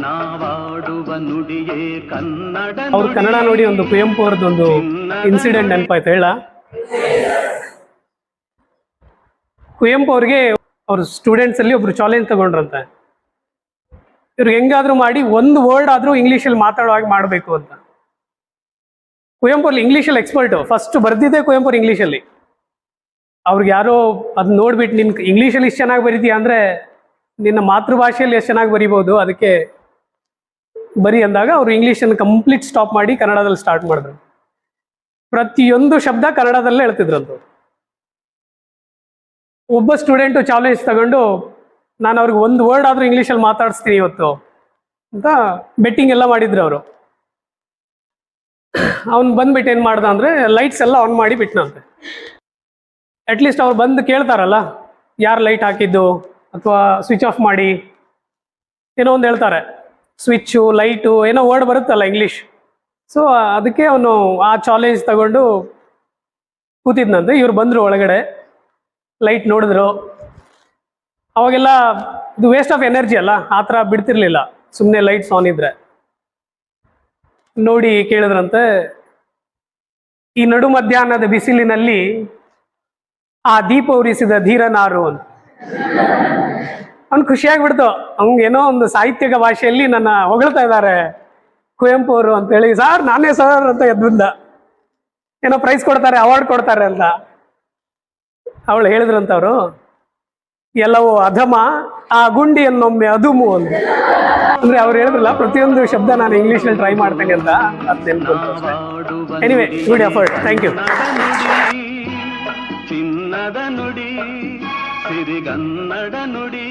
ನಾವಾಡುವ ನುಡಿಯೇ ಕನ್ನಡ. ಅವ್ರು ಕನ್ನಡ ನೋಡಿ ಒಂದು ಕುವೆಂಪು ಅವ್ರದ್ದೊಂದು ಇನ್ಸಿಡೆಂಟ್ ನೆನಪಾಯ್ತು ಹೇಳ. ಕುವೆಂಪು ಅವ್ರಿಗೆ ಅವ್ರ ಸ್ಟೂಡೆಂಟ್ಸ್ ಅಲ್ಲಿ ಒಬ್ರು ಚಾಲೆಂಜ್ ತಗೊಂಡ್ರಂತೆ, ಇವ್ರಿಗೆ ಹೆಂಗಾದ್ರೂ ಮಾಡಿ ಒಂದು ವರ್ಡ್ ಆದ್ರೂ ಇಂಗ್ಲೀಷಲ್ಲಿ ಮಾತಾಡೋ ಹಾಗೆ ಮಾಡಬೇಕು ಅಂತ. ಕುವೆಂಪು ಅಲ್ಲಿ ಇಂಗ್ಲೀಷಲ್ಲಿ ಎಕ್ಸ್ಪರ್ಟು, ಫಸ್ಟ್ ಬರ್ದಿದ್ದೆ ಕುವೆಂಪು ಅವ್ರು ಇಂಗ್ಲೀಷಲ್ಲಿ. ಅವ್ರಿಗೆ ಯಾರೋ ಅದು ನೋಡ್ಬಿಟ್ಟು ನಿನ್ ಇಂಗ್ಲೀಷಲ್ಲಿ ಇಷ್ಟು ಚೆನ್ನಾಗಿ ಬರೀತೀಯ ಅಂದ್ರೆ ನಿನ್ನ ಮಾತೃಭಾಷೆಯಲ್ಲಿ ಎಷ್ಟು ಚೆನ್ನಾಗಿ ಬರಿಬೋದು, ಅದಕ್ಕೆ ಬರಿ ಅಂದಾಗ ಅವರು ಇಂಗ್ಲೀಷನ್ನು ಕಂಪ್ಲೀಟ್ ಸ್ಟಾಪ್ ಮಾಡಿ ಕನ್ನಡದಲ್ಲಿ ಸ್ಟಾರ್ಟ್ ಮಾಡಿದ್ರು. ಪ್ರತಿಯೊಂದು ಶಬ್ದ ಕನ್ನಡದಲ್ಲೇ ಹೇಳ್ತಿದ್ರಂತ. ಒಬ್ಬ ಸ್ಟೂಡೆಂಟು ಚಾಲೆಂಜ್ ತಗೊಂಡು ನಾನು ಅವ್ರಿಗೆ ಒಂದು ವರ್ಡ್ ಆದ್ರೂ ಇಂಗ್ಲೀಷಲ್ಲಿ ಮಾತಾಡಿಸ್ತೀನಿ ಇವತ್ತು ಅಂತ ಬೆಟ್ಟಿಂಗ್ ಎಲ್ಲ ಮಾಡಿದ್ರು ಅವರು. ಅವ್ನು ಬಂದ್ಬಿಟ್ಟು ಏನು ಮಾಡ್ದ ಅಂದ್ರೆ ಲೈಟ್ಸ್ ಎಲ್ಲ ಆನ್ ಮಾಡಿ ಬಿಟ್ನಂತೆ. ಅಟ್ಲೀಸ್ಟ್ ಅವ್ರು ಬಂದು ಕೇಳ್ತಾರಲ್ಲ ಯಾರು ಲೈಟ್ ಹಾಕಿದ್ದು ಅಥವಾ ಸ್ವಿಚ್ ಆಫ್ ಮಾಡಿ ಏನೋ ಒಂದು ಹೇಳ್ತಾರೆ, ಸ್ವಿಚ್ಚು ಲೈಟು ಏನೋ ವರ್ಡ್ ಬರುತ್ತಲ್ಲ ಇಂಗ್ಲೀಷ್. ಸೊ ಅದಕ್ಕೆ ಅವನು ಆ ಚಾಲೆಂಜ್ ತಗೊಂಡು ಕೂತಿದ್ನಂತೆ. ಇವ್ರು ಬಂದರು ಒಳಗಡೆ, ಲೈಟ್ ನೋಡಿದ್ರು. ಅವಾಗೆಲ್ಲ ಇದು ವೇಸ್ಟ್ ಆಫ್ ಎನರ್ಜಿ ಅಲ್ಲ, ಆ ಥರ ಬಿಡ್ತಿರ್ಲಿಲ್ಲ ಸುಮ್ಮನೆ ಲೈಟ್ಸ್ ಆನ್ ಇದ್ರೆ. ನೋಡಿ ಕೇಳಿದ್ರಂತೆ, ಈ ನಡು ಮಧ್ಯಾಹ್ನದ ಬಿಸಿಲಿನಲ್ಲಿ ಆ ದೀಪ ಉರಿಸಿದ ಧೀರನಾರು ಅಂತ. ಅವ್ನು ಖುಷಿಯಾಗ್ಬಿಡ್ತು, ಅವ್ನಿಗೇನೋ ಒಂದು ಸಾಹಿತ್ಯಿಕ ಭಾಷೆಯಲ್ಲಿ ನನ್ನ ಹೊಗಳ್ತಾ ಇದ್ದಾರೆ ಕುವೆಂಪು ಅವರು ಅಂತೇಳಿ. ಸಾರ್ ನಾನೇ ಸರ್ ಅಂತ ಎದ್ಬಿಂದ, ಏನೋ ಪ್ರೈಸ್ ಕೊಡ್ತಾರೆ, ಅವಾರ್ಡ್ ಕೊಡ್ತಾರೆ ಅಂತ. ಅವಳು ಹೇಳಿದ್ರಂತವ್ರು, ಎಲ್ಲವೋ ಅಧಮ ಆ ಗುಂಡಿಯನ್ನೊಮ್ಮೆ ಅದುಮು ಅಂತ. ಅಂದ್ರೆ ಅವ್ರು ಹೇಳಿದ್ರಲ್ಲ ಪ್ರತಿಯೊಂದು ಶಬ್ದ ನಾನು ಇಂಗ್ಲೀಷಲ್ಲಿ ಟ್ರೈ ಮಾಡ್ತೇನೆ ಅಂತ. ಅದು ನೆನ್ಕೊಂಡು anyway good effort, thank you. ಚಿನ್ನದ ನುಡಿ ಸಿರಿಗನ್ನಡ ನುಡಿ.